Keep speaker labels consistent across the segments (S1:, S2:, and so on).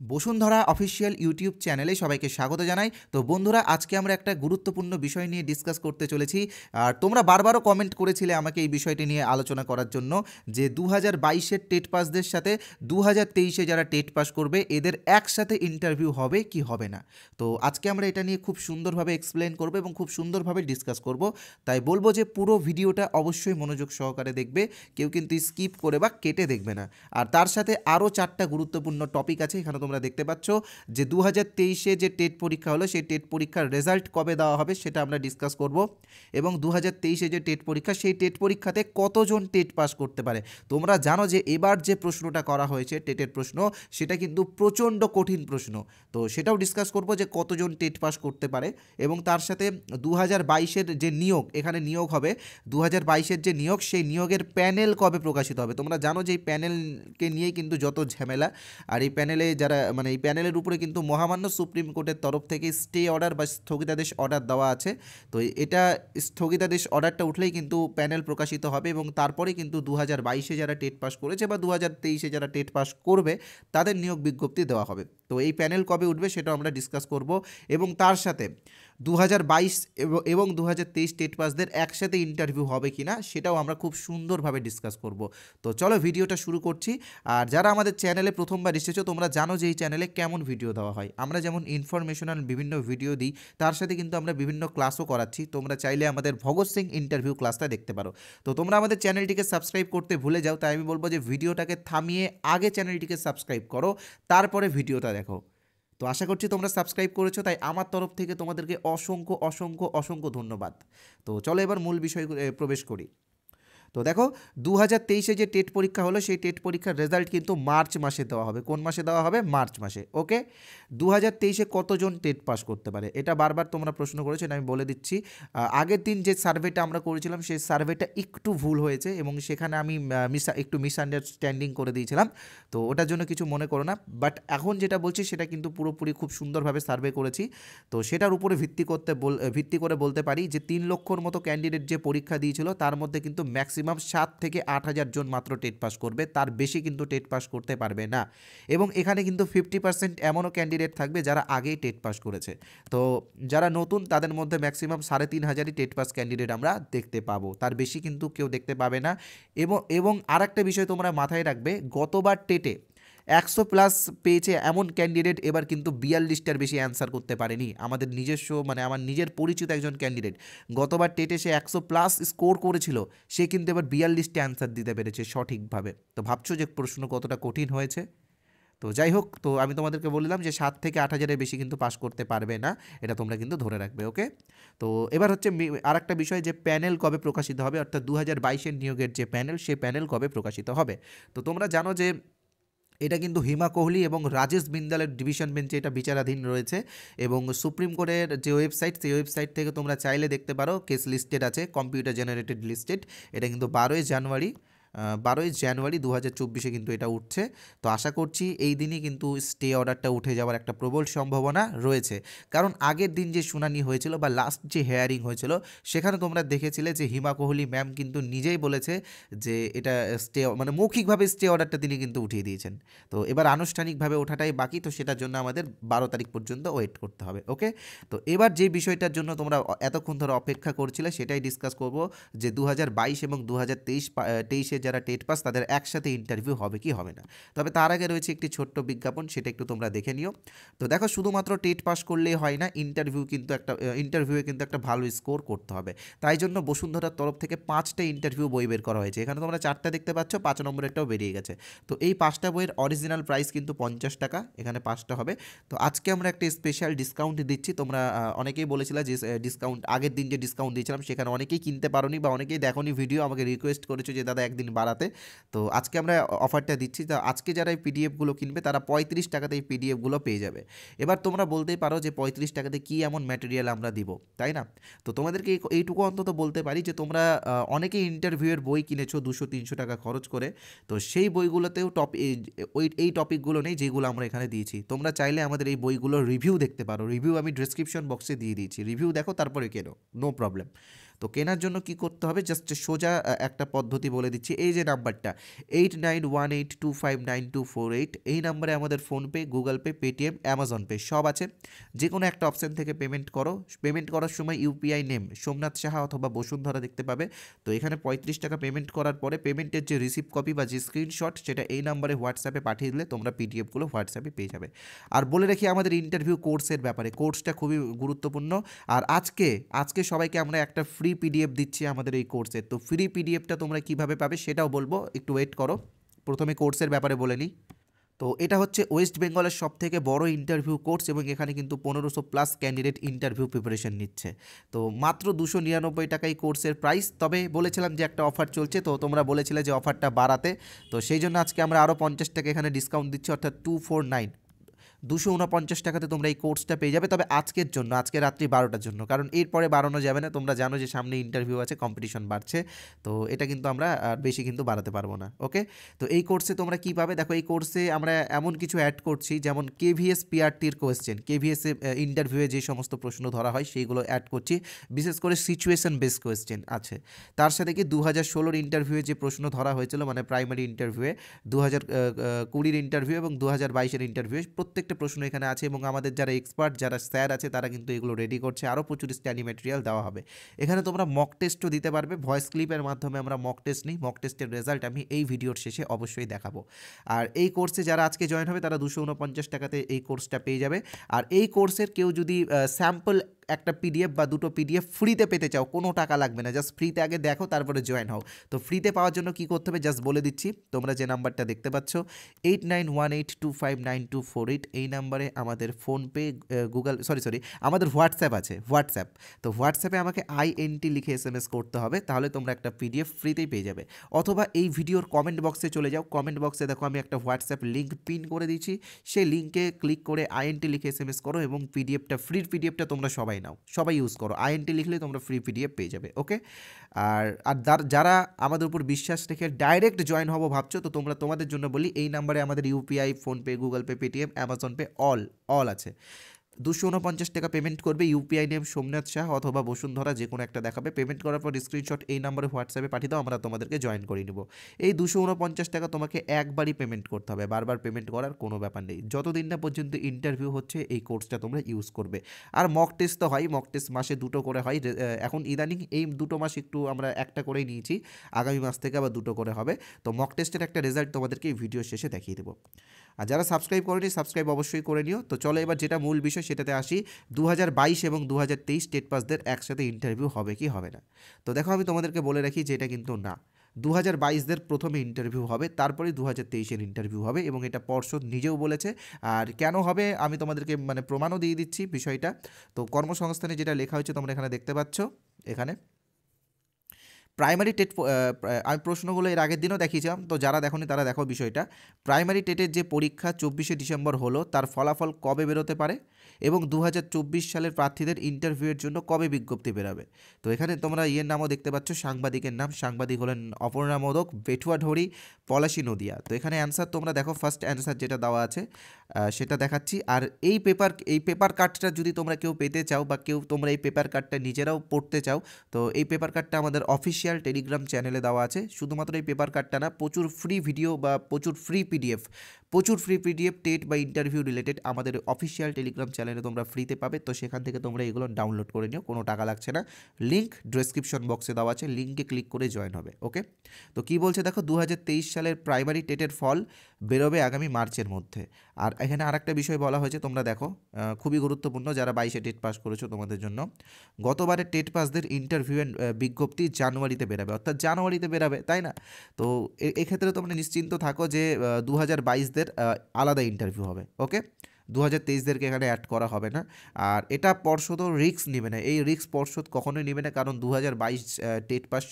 S1: Bashundhara official YouTube চ্যানেলে সবাইকে স্বাগত জানাই। তো বন্ধুরা, আজকে আমরা একটা গুরুত্বপূর্ণ বিষয় নিয়ে ডিসকাস করতে চলেছি। আর তোমরা বারবারও কমেন্ট করেছিলে আমাকে এই বিষয়টি নিয়ে আলোচনা করার জন্য, যে 2022-এর টেট পাসদের সাথে 2023-এ যারা টেট পাস করবে এদের একসাথে ইন্টারভিউ হবে কি হবে না। তো আজকে আমরা এটা নিয়ে খুব সুন্দরভাবে এক্সপ্লেন করব এবং খুব সুন্দরভাবে ডিসকাস করব। তাই বলবো যে পুরো ভিডিওটা অবশ্যই মনোযোগ সহকারে দেখবে, কেউ কিন্তু স্কিপ করে বা কেটে দেখবে না। আর তার সাথে আরও 4টা গুরুত্বপূর্ণ টপিক আছে। এখানে তোমরা দেখতে পাচ্ছ যে 2023-এ যে টেট পরীক্ষা হলো সেই টেট পরীক্ষার রেজাল্ট কবে দেওয়া হবে সেটা আমরা ডিসকাস করব, এবং 2023-এ যে টেট পরীক্ষা সেই টেট পরীক্ষাতে কতজন টেট পাস করতে পারে। তোমরা জানো যে এবার যে প্রশ্নটা করা হয়েছে টেটের প্রশ্ন, সেটা কিন্তু প্রচণ্ড কঠিন প্রশ্ন। তো সেটাও ডিসকাস করব যে কতজন টেট পাস করতে পারে, এবং তার সাথে 2022-এর যে নিয়োগ, এখানে নিয়োগ হবে 2022-এর যে নিয়োগ, সেই নিয়োগের প্যানেল কবে প্রকাশিত হবে। তোমরা জানো যে এই প্যানেলকে নিয়েই কিন্তু যত ঝামেলা। আর এই প্যানেলে যারা এই প্যানেলের উপরে কিন্তু মহামান্য সুপ্রিম কোর্টের তরফ থেকে স্টে অর্ডার বা স্থগিতাদেশ অর্ডার দেওয়া আছে। তো এটা স্থগিতাদেশ অর্ডারটা উঠলেই কিন্তু প্যানেল প্রকাশিত হবে, এবং তারপরে কিন্তু 2022-এ যারা টেট পাস করেছে বা 2023-এ যারা টেট পাস করবে তাদের নিয়োগ বিজ্ঞপ্তি দেওয়া হবে। তো এই প্যানেল কবে উঠবে সেটাও আমরা ডিসকাস করব, এবং তার সাথে 2022 এবং 2023 টেট পাসদের একসাথে ইন্টারভিউ হবে কি না সেটাও আমরা খুব সুন্দরভাবে ডিসকাস করব। তো চলো ভিডিওটা শুরু করছি। আর যারা আমাদের চ্যানেলে প্রথমবার এসেছো, তোমরা জানো যে এই চ্যানেলে কেমন ভিডিও দেওয়া হয়। আমরা যেমন ইনফরমেশনাল বিভিন্ন ভিডিও দিই, তার সাথে কিন্তু আমরা বিভিন্ন ক্লাসও করাচ্ছি। তোমরা চাইলে আমাদের ভগৎ সিং ইন্টারভিউ ক্লাসটা দেখতে পারো। তো তোমরা আমাদের চ্যানেলটিকে সাবস্ক্রাইব করতে ভুলে যাও, তাই আমি বলবো যে ভিডিওটাকে থামিয়ে আগে চ্যানেলটিকে সাবস্ক্রাইব করো, তারপরে ভিডিওটা দেখো। তো আশা করছি তোমরা সাবস্ক্রাইব করেছো, তাই আমার তরফ থেকে তোমাদেরকে অসংখ্য অসংখ্য অসংখ্য ধন্যবাদ। তো চলো এবার মূল বিষয় প্রবেশ করি। তো দেখো, 2023-এ যে টেট পরীক্ষা হলো সেই টেট পরীক্ষার রেজাল্ট কিন্তু মার্চ মাসে দেওয়া হবে। কোন মাসে দেওয়া হবে? মার্চ মাসে। ওকে, 2023-এ কতজন টেট পাস করতে পারে, এটা বারবার তোমরা প্রশ্ন করেছো, আমি বলে দিচ্ছি। আগের দিন যে সার্ভেটা আমরা করেছিলাম সেই সার্ভেটা একটু ভুল হয়েছে, এবং সেখানে আমি একটু মিসআন্ডারস্ট্যান্ডিং করে দিয়েছিলাম। তো ওটার জন্য কিছু মনে করো না, বাট এখন যেটা বলছি সেটা কিন্তু পুরোপুরি খুব সুন্দরভাবে সার্ভে করেছি। তো সেটার উপরে ভিত্তি করে বলতে পারি যে 3 লক্ষর মতো ক্যান্ডিডেট যে পরীক্ষা দিয়েছিল, তার মধ্যে কিন্তু ম্যাক্সিমাম 7 থেকে 8,000 জন মাত্র টেট পাস করবে, তার বেশি কিন্তু টেট পাস করতে পারবে না। এবং এখানে কিন্তু 50% এমনও ক্যান্ডিডেট থাকবে যারা আগেই টেট পাস করেছে। তো যারা নতুন তাদের মধ্যে ম্যাক্সিমাম 3,500 টেট পাস ক্যান্ডিডেট আমরা দেখতে পাবো, তার বেশি কিন্তু কেউ দেখতে পাবে না। এবং আর একটা বিষয় তোমরা মাথায় রাখবে, গতবার টেটে 100+ পেয়েছে এমন ক্যান্ডিডেট এবার কিন্তু 42টার বেশি অ্যান্সার করতে পারেনি। আমাদের নিজস্ব আমার নিজের পরিচিত একজন ক্যান্ডিডেট গতবার টেটে সে 100+ স্কোর করেছিল, সে কিন্তু এবার 42টা অ্যান্সার দিতে পেরেছে সঠিকভাবে। তো ভাবছো যে প্রশ্ন কতটা কঠিন হয়েছে। তো যাই হোক, তো আমি তোমাদেরকে বললাম যে 7 থেকে 8,000-এর বেশি কিন্তু পাস করতে পারবে না, এটা তোমরা কিন্তু ধরে রাখবে। ওকে, তো এবার হচ্ছে আর একটা বিষয়, যে প্যানেল কবে প্রকাশিত হবে, অর্থাৎ 2022-এর নিয়োগের যে প্যানেল, সেই প্যানেল কবে প্রকাশিত হবে। তো তোমরা জানো যে এটা কিন্তু হিমা কোহলি এবং রাজেশ বিন্দালের ডিভিশন বেঞ্চে এটা বিচারাধীন রয়েছে, এবং সুপ্রিম কোর্টের যে ওয়েবসাইট, সেই ওয়েবসাইট থেকে তোমরা চাইলে দেখতে পারো, কেস লিস্টেড আছে, কম্পিউটার জেনারেটেড লিস্টেড। এটা কিন্তু 12ই জানুয়ারি 2024-এ কিন্তু এটা উঠছে। তো আশা করছি এই দিনই কিন্তু স্টে অর্ডারটা উঠে যাওয়ার একটা প্রবল সম্ভাবনা রয়েছে, কারণ আগের দিন যে শুনানি হয়েছিল বা লাস্ট যে হেয়ারিং হয়েছিল, সেখানে তোমরা দেখেছিলে যে হিমা কোহলি ম্যাম কিন্তু নিজেই বলেছে যে এটা মৌখিকভাবে স্টে অর্ডারটা তিনি কিন্তু উঠিয়ে দিয়েছেন। তো এবার আনুষ্ঠানিকভাবে ওঠাটাই বাকি, তো সেটার জন্য আমাদের 12 তারিখ পর্যন্ত ওয়েট করতে হবে। ওকে, তো এবার যে বিষয়টার জন্য তোমরা এতক্ষণ ধরে অপেক্ষা করছিলে সেটাই ডিসকাস করব, যে 2022 এবং 2023 যারা টেট পাস তাদের একসাথে ইন্টারভিউ হবে কি হবে না। তবে তার আগে রয়েছে একটি ছোট্ট বিজ্ঞাপন, সেটা একটু তোমরা দেখে নিও। তো দেখো, শুধুমাত্র টেট পাস করলেই হয় না, ইন্টারভিউয়ে কিন্তু একটা ভালো স্কোর করতে হবে। তাই জন্য বসুন্ধরার তরফ থেকে 5টা ইন্টারভিউ বই বের করা হয়েছে। এখানে তোমরা 4টা দেখতে পাচ্ছ, 5 নম্বরেরটাও বেরিয়ে গেছে। তো এই 5টা বইয়ের অরিজিনাল প্রাইস কিন্তু 50 টাকা, এখানে 5টা হবে। তো আজকে আমরা একটা স্পেশাল ডিসকাউন্ট দিচ্ছি। তোমরা অনেকেই বলেছিলে যে ডিসকাউন্ট, আগের দিন যে ডিসকাউন্ট দিয়েছিলাম সেখানে অনেকেই কিনতে পারোনি বা অনেকেই দেখোনি ভিডিও, আমাকে রিকোয়েস্ট করেছো যে দাদা একদিন বাড়াতে। তো আজকে আমরা অফারটা দিচ্ছি। তো আজকে যারা এই পিডিএফগুলো কিনবে তারা 35 টাকাতে এই পিডিএফগুলো পেয়ে যাবে। এবার তোমরা বলতেই পারো যে 35 টাকাতে কী এমন ম্যাটেরিয়াল আমরা দিব, তাই না? তো তোমাদেরকে এইটুকু অন্তত বলতে পারি যে তোমরা অনেকেই ইন্টারভিউয়ের বই কিনেছো 200-300 টাকা খরচ করে। তো সেই বইগুলোতেও এই টপিকগুলো নেই যেগুলো আমরা এখানে দিয়েছি। তোমরা চাইলে আমাদের এই বইগুলোর রিভিউ দেখতে পারো, রিভিউ আমি ডেসক্রিপশন বক্সে দিয়ে দিয়েছি, রিভিউ দেখো তারপরে কেনো, নো প্রবলেম। তো কেনার জন্য কি করতে হবে, জাস্ট সোজা একটা পদ্ধতি বলে দিচ্ছি। এই যে নাম্বারটা 8918259248, এই নাম্বারে আমাদের PhonePe, Google pay, Paytm, Amazon pay সব আছে। যে কোনো একটা অপশান থেকে পেমেন্ট করো। পেমেন্ট করার সময় ইউপিআই নেম সোমনাথ সাহা অথবা বসুন্ধরা দেখতে পাবে। তো এখানে 35 টাকা পেমেন্ট করার পরে পেমেন্টের যে রিসিপ্ট কপি বা যে স্ক্রিনশট, সেটা এই নাম্বারে হোয়াটসঅ্যাপে পাঠিয়ে দিলে তোমরা পিডিএফগুলো হোয়াটসঅ্যাপে পেয়ে যাবে। আর বলে রাখি আমাদের ইন্টারভিউ কোর্সের ব্যাপারে, কোর্সটা খুবই গুরুত্বপূর্ণ। আর আজকে সবাইকে আমরা একটা ফ্রি পিডিএফ দিচ্ছি আমাদের এই কোর্সের। তো ফ্রি পিডিএফটা তোমরা কিভাবে পাবে সেটাও বলবো, একটু ওয়েট করো। প্রথমে কোর্সের ব্যাপারে বলে নিই। তো এটা হচ্ছে ওয়েস্ট বেঙ্গলের সবথেকে বড় ইন্টারভিউ কোর্স এবং এখানে কিন্তু 1500+ ক্যান্ডিডেট ইন্টারভিউ প্রিপারেশন নিচ্ছে। তো মাত্র 299 টাকাই কোর্সের প্রাইস। তবে বলেছিলাম যে একটা অফার চলছে, তো তোমরা বলেছিলে যে অফারটা বাড়াতে, তো সেই জন্য আজকে আমরা আরও 50 টাকা এখানে ডিসকাউন্ট দিচ্ছি, অর্থাৎ 249 টাকাতে তোমরা এই কোর্সটা পেয়ে যাবে। তবে আজকের জন্য, আজকে রাত্রি 12টার জন্য, কারণ এরপরে বাড়ানো যাবে না। তোমরা জানো যে সামনে ইন্টারভিউ আছে, কম্পিটিশন বাড়ছে, তো এটা কিন্তু আমরা বেশি কিন্তু বাড়াতে পারবো না। ওকে, তো এই কোর্সে তোমরা কী পাবে দেখো। এই কোর্সে আমরা এমন কিছু অ্যাড করছি, যেমন কেভিএস পিআরটির কোয়েশ্চেন, কেভিএস ইন্টারভিউয়ে যে সমস্ত প্রশ্ন ধরা হয় সেইগুলো অ্যাড করছি। বিশেষ করে সিচুয়েশন বেস কোয়েশ্চেন আছে। তার সাথে কি 2016 ইন্টারভিউয়ে যে প্রশ্ন ধরা হয়েছিল, মানে প্রাইমারি ইন্টারভিউয়ে, 2020 ইন্টারভিউ এবং 2022 ইন্টারভিউ, প্রত্যেকটা প্রশ্ন এখানে আছে। এবং আমাদের যারা এক্সপার্ট, যারা স্যার আছে, তারা কিন্তু এগুলো রেডি করছে। আরও প্রচুর স্টাডি ম্যাটেরিয়াল দেওয়া হবে। এখানে তোমরা মক টেস্টও দিতে পারবে, ভয়েস ক্লিপের মাধ্যমে আমরা মক টেস্ট নিই। মক টেস্টের রেজাল্ট আমি এই ভিডিওর শেষে অবশ্যই দেখাবো। আর এই কোর্সে যারা আজকে জয়েন হবে তারা 249 টাকাতে এই কোর্সটা পেয়ে যাবে। আর এই কোর্সের কেউ যদি স্যাম্পল একটা পিডিএফ বা দুটো পিডিএফ ফ্রিতে পেতে চাও, কোনো টাকা লাগবে না, জাস্ট ফ্রিতে আগে দেখো তারপরে জয়েন হও। তো ফ্রিতে পাওয়ার জন্য কী করতে হবে জাস্ট বলে দিচ্ছি। তোমরা যে নাম্বারটা দেখতে পাচ্ছ 8918259248, এই নাম্বারে আমাদের ফোনপে, গুগল, আমাদের হোয়াটসঅ্যাপ আছে, হোয়াটসঅ্যাপ। তো হোয়াটসঅ্যাপে আমাকে INT লিখে SMS করতে হবে, তাহলে তোমরা একটা পিডিএফ ফ্রিতেই পেয়ে যাবে। অথবা এই ভিডিওর কমেন্ট বক্সে চলে যাও, কমেন্ট বক্সে দেখো আমি একটা হোয়াটসঅ্যাপ লিঙ্ক পিন করে দিচ্ছি, সেই লিঙ্কে ক্লিক করে INT লিখে SMS করো এবং পিডিএফটা, ফ্রির পিডিএফটা তোমরা সবাই নাও, সবাই ইউজ করো। INT লিখলে তোমরা ফ্রি পিডিএফ পেয়ে যাবে। ওকে, আর যারা আমাদের উপর বিশ্বাস রেখে ডাইরেক্ট জয়েন হবো ভাবছো, তো তোমরা, তোমাদের জন্য বলি, এই নাম্বারে আমাদের UPI, PhonePe, Google pay, Paytm, Amazon pay all আছে। 249 টাকা পেমেন্ট করবে, ইউপিআই নেম সোমনাথ শাহ অথবা বসুন্ধরা, যে কোনো একটা দেখাবে। পেমেন্ট করার পর স্ক্রিনশট এই নাম্বারে হোয়াটসঅ্যাপে পাঠিয়ে দাও, আমরা তোমাদেরকে জয়েন করে নেব। এই 249 টাকা তোমাকে একবারই পেমেন্ট করতে হবে, বারবার পেমেন্ট করার কোনো ব্যাপার নেই। যতদিন না পর্যন্ত ইন্টারভিউ হচ্ছে এই কোর্সটা তোমরা ইউজ করবে। আর মক টেস্ট তো হয়, মক টেস্ট মাসে 2টো করে হয়। এখন ইদানিং এই 2টো মাস একটু আমরা একটা করেই নিয়েছি, আগামী মাস থেকে আবার 2টো করে হবে। তো মক টেস্টের একটা রেজাল্ট তোমাদেরকে এই ভিডিও শেষে দেখিয়ে দেবো। আর যারা সাবস্ক্রাইব করেনি, সাবস্ক্রাইব অবশ্যই করে নিও। তো চলো এবার যেটা মূল বিষয় সেটাতে আসি। 2022 এবং 2023 স্টেট পাসদের একসাথে ইন্টারভিউ হবে কি হবে না। তো দেখো আমি তোমাদেরকে বলে রাখি যে এটা কিন্তু না, 2022দের প্রথমে ইন্টারভিউ হবে, তারপরে 2023-এর ইন্টারভিউ হবে, এবং এটা পর্ষদ নিজেও বলেছে। আর কেন হবে আমি তোমাদেরকে মানে প্রমাণও দিয়ে দিচ্ছি বিষয়টা। তো কর্মসংস্থানে যেটা লেখা হয়েছে তোমরা এখানে দেখতে পাচ্ছ। এখানে প্রাইমারি টেট, আমি প্রশ্নগুলো এর আগের দিনও দেখিয়েছিলাম, তো যারা দেখোনি তারা দেখো বিষয়টা। প্রাইমারি টেটের যে পরীক্ষা 24শে ডিসেম্বর হলো, তার ফলাফল কবে বেরোতে পারে এবং 2024 সালের প্রার্থীদের ইন্টারভিউয়ের জন্য কবে বিজ্ঞপ্তি বেরোবে। তো এখানে তোমরা নামও দেখতে পাচ্ছ, সাংবাদিকের নাম, সাংবাদিক হলেন অপর্ণা মোদক, বেটুয়াঢড়ি, পলাশী নদিয়া। তো এখানে অ্যান্সার তোমরা দেখো, ফার্স্ট অ্যান্সার যেটা দেওয়া আছে সেটা দেখাচ্ছি। আর এই পেপার কার্ডটা যদি তোমরা কেউ পেতে চাও বা তোমরা এই পেপার কার্ডটা নিজেরাও পড়তে চাও, তো এই পেপার কার্ডটা আমাদের অফিসিয়াল টেলিগ্রাম চ্যানেলে দেওয়া আছে। শুধুমাত্র এই পেপার কার্ডটা না, প্রচুর ফ্রি ভিডিও বা প্রচুর ফ্রি পিডিএফ টেট বা ইন্টারভিউ রিলেটেড আমাদের অফিসিয়াল টেলিগ্রাম চ্যানেলে তোমরা ফ্রিতে পাবে। তো সেখান থেকে তোমরা এগুলো ডাউনলোড করে নিও, কোনো টাকা লাগছে না। লিঙ্ক ডেসক্রিপশন বক্সে দেওয়া আছে, লিঙ্কে ক্লিক করে জয়েন হবে। ওকে, তো কী বলছে দেখো, 2023 সালের প্রাইমারি টেটের ফল বেরোবে আগামী মার্চের মধ্যে। আর এখানে আরেকটা বিষয় বলা হয়েছে, তোমরা দেখো, খুবই গুরুত্বপূর্ণ, যারা 22-এ টেট পাস করেছো তোমাদের জন্য। গতবারের টেট পাসদের ইন্টারভিউয়ের বিজ্ঞপ্তি জানুয়ারিতে বেরাবে, অর্থাৎ জানুয়ারিতে বেরাবে, তাই না? তো এক্ষেত্রে তোমরা নিশ্চিন্ত থাকো যে 2022দের আলাদা ইন্টারভিউ হবে। ওকে, 2023দেরকে এখানে অ্যাড করা হবে না। আর এটা পর্ষদও রিস্ক নেবে না, এই রিস্ক পর্ষদ কখনোই নেবে না, কারণ 2022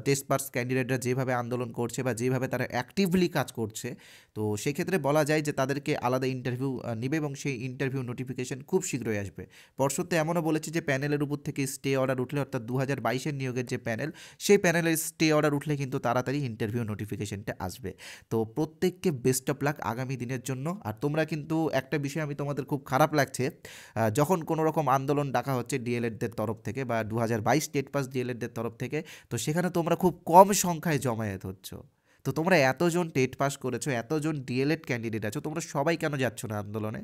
S1: টেস্ট পাস ক্যান্ডিডেটরা যেভাবে আন্দোলন করছে বা যেভাবে তারা অ্যাক্টিভলি কাজ করছে, তো সেক্ষেত্রে বলা যায় যে তাদেরকে আলাদা ইন্টারভিউ নেবে এবং সেই ইন্টারভিউ নোটিফিকেশন খুব শীঘ্রই আসবে। পর্ষদ তো এমনও বলেছে যে প্যানেলের উপর থেকে স্টে অর্ডার উঠলে, অর্থাৎ 2022-এর নিয়োগের যে প্যানেল, সেই প্যানেলের স্টে অর্ডার উঠলে কিন্তু তাড়াতাড়ি ইন্টারভিউ নোটিফিকেশনটা আসবে। তো প্রত্যেককে বেস্ট অফ লাক আগামী দিনের জন্য। আর তোমরা কিন্তু একটা বিষয় আমি তোমাদের খুব খারাপ লাগছে, যখন কোনো রকম আন্দোলন ডাকা হচ্ছে ডিএলএডদের তরফ থেকে বা 2022 টেট পাস ডিএলএডদের তরফ থেকে, তো সেখানে তোমরা খুব কম সংখ্যায় জমায়েত হচ্ছ। তো তোমরা এতজন টেট পাস করেছো, এতজন ডিএলএড ক্যান্ডিডেট আছো, তোমরা সবাই কেন যাচ্ছ না আন্দোলনে?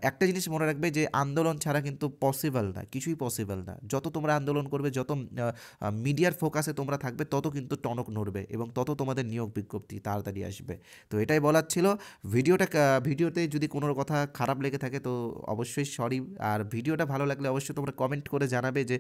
S1: একটা জিনিস মনে রাখবে যে আন্দোলন ছাড়া কিন্তু পসিবল না, কিছুই পসিবল না। যত তোমরা আন্দোলন করবে, যত মিডিয়ার ফোকাসে তোমরা থাকবে, তত কিন্তু টনক নড়বে এবং তত তোমাদের নিয়োগ বিজ্ঞপ্তি তাড়াতাড়ি আসবে। তো এটাই বলার ছিল। ভিডিওতে যদি কোনো কথা খারাপ লেগে থাকে তো অবশ্যই সরি। আর ভিডিওটা ভালো লাগলে অবশ্যই তোমরা কমেন্ট করে জানাবে যে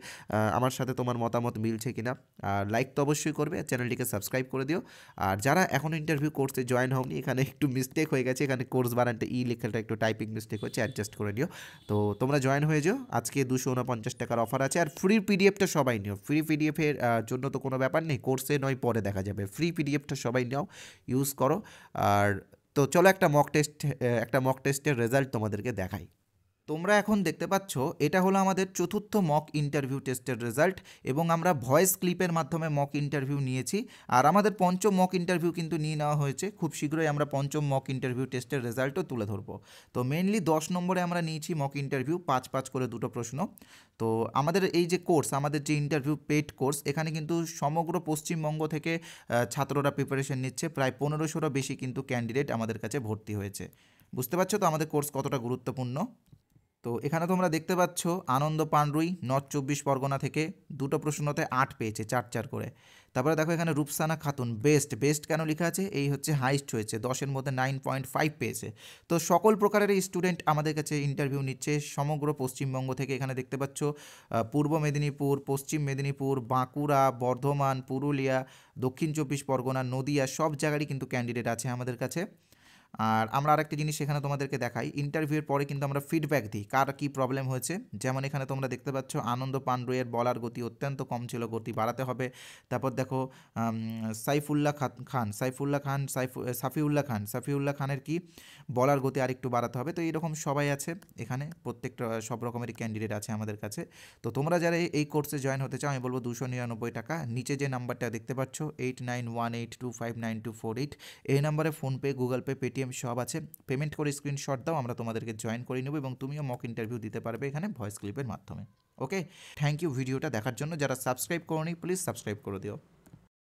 S1: আমার সাথে তোমার মতামত মিলছে কিনা। আর লাইক তো অবশ্যই করবে, চ্যানেলটিকে সাবস্ক্রাইব করে দিও। আর যারা এখনও ইন্টারভিউ কোর্সে জয়েন হওনি, এখানে একটু মিস্টেক হয়ে গেছে, এখানে কোর্স বানানটা লেখাটা একটু টাইপিং মিস্টেক হচ্ছে, অ্যাডজাস্ট করে নিও। তো তোমরা জয়েন হয়ে যাও। আজকে 249 টাকার অফার আছে। আর ফ্রি পিডিএফটা সবাই নিও। ফ্রি পিডিএফের জন্য তো কোনো ব্যাপার নেই, কোর্সে নয় পরে দেখা যাবে। ফ্রি পিডিএফটা সবাই নাও, ইউজ করো। আর তো চলো একটা মক টেস্টের রেজাল্ট তোমাদেরকে দেখাই। তোমরা এখন দেখতে পাচ্ছ এটা হলো আমাদের চতুর্থ মক ইন্টারভিউ টেস্টের রেজাল্ট, এবং আমরা ভয়েস ক্লিপের মাধ্যমে মক ইন্টারভিউ নিয়েছি। আর আমাদের পঞ্চম মক ইন্টারভিউ কিন্তু নিয়ে নেওয়া হয়েছে। খুব শীঘ্রই আমরা পঞ্চম মক ইন্টারভিউ টেস্টের রেজাল্টও তুলে ধরবো। তো মেনলি 10 নম্বরে আমরা নিয়েছি মক ইন্টারভিউ, 5 করে 2টো প্রশ্ন। তো আমাদের এই যে কোর্স, আমাদের যে ইন্টারভিউ পেড কোর্স, এখানে কিন্তু সমগ্র পশ্চিমবঙ্গ থেকে ছাত্ররা প্রিপারেশন নিচ্ছে। প্রায় 1500 বেশি কিন্তু ক্যান্ডিডেট আমাদের কাছে ভর্তি হয়েছে। বুঝতে পারছো তো আমাদের কোর্স কতটা গুরুত্বপূর্ণ। তো এখানে তোমরা দেখতে পাচ্ছ আনন্দ পান্ডুই নর্থ 24 পরগনা থেকে 2টো প্রশ্নতে 8 পেয়েছে, 4 করে। তারপরে দেখো এখানে রূপসানা খাতুন বেস্ট কেন লেখা আছে, এই হচ্ছে হাইস্ট হয়েছে, 10-এর মধ্যে 9.5 পেয়েছে। তো সকল প্রকারের স্টুডেন্ট আমাদের কাছে ইন্টারভিউ নিচ্ছে সমগ্র পশ্চিমবঙ্গ থেকে। এখানে দেখতে পাচ্ছ পূর্ব মেদিনীপুর, পশ্চিম মেদিনীপুর, বাঁকুড়া, বর্ধমান, পুরুলিয়া, দক্ষিণ 24 পরগনা, নদিয়া, সব জায়গারই কিন্তু ক্যান্ডিডেট আছে আমাদের কাছে। আর আমরা আরেকটা জিনিস এখানে তোমাদেরকে দেখাই, ইন্টারভিউয়ের পরে কিন্তু আমরা ফিডব্যাক দিই কার কী প্রবলেম হয়েছে। যেমন এখানে তোমরা দেখতে পাচ্ছ আনন্দ পান্ডুয়ের বলার গতি অত্যন্ত কম ছিল, গতি বাড়াতে হবে। তারপর দেখো সাফিউল্লাহ খানের কি বলার গতি আরেকটু বাড়াতে হবে। তো এইরকম সবাই আছে এখানে, প্রত্যেকটা সব রকমেরই ক্যান্ডিডেট আছে আমাদের কাছে। তো তোমরা যারা এই কোর্সে জয়েন হতে চাও, আমি বলবো 299 টাকা। নিচে যে নাম্বারটা দেখতে পাচ্ছ 8918259248, এই নাম্বারে ফোনপে, গুগল পে, পেটিএম সব আছে। পেমেন্ট করে স্ক্রিনশট দাও, আমরা তোমাদেরকে জয়েন করে নেব এবং তুমিও মক ইন্টারভিউ দিতে পারবে এখানে ভয়েস ক্লিপের মাধ্যমে। ওকে, থ্যাংক ইউ ভিডিওটা দেখার জন্য। যারা সাবস্ক্রাইব করোনি প্লিজ সাবস্ক্রাইব করে দিও।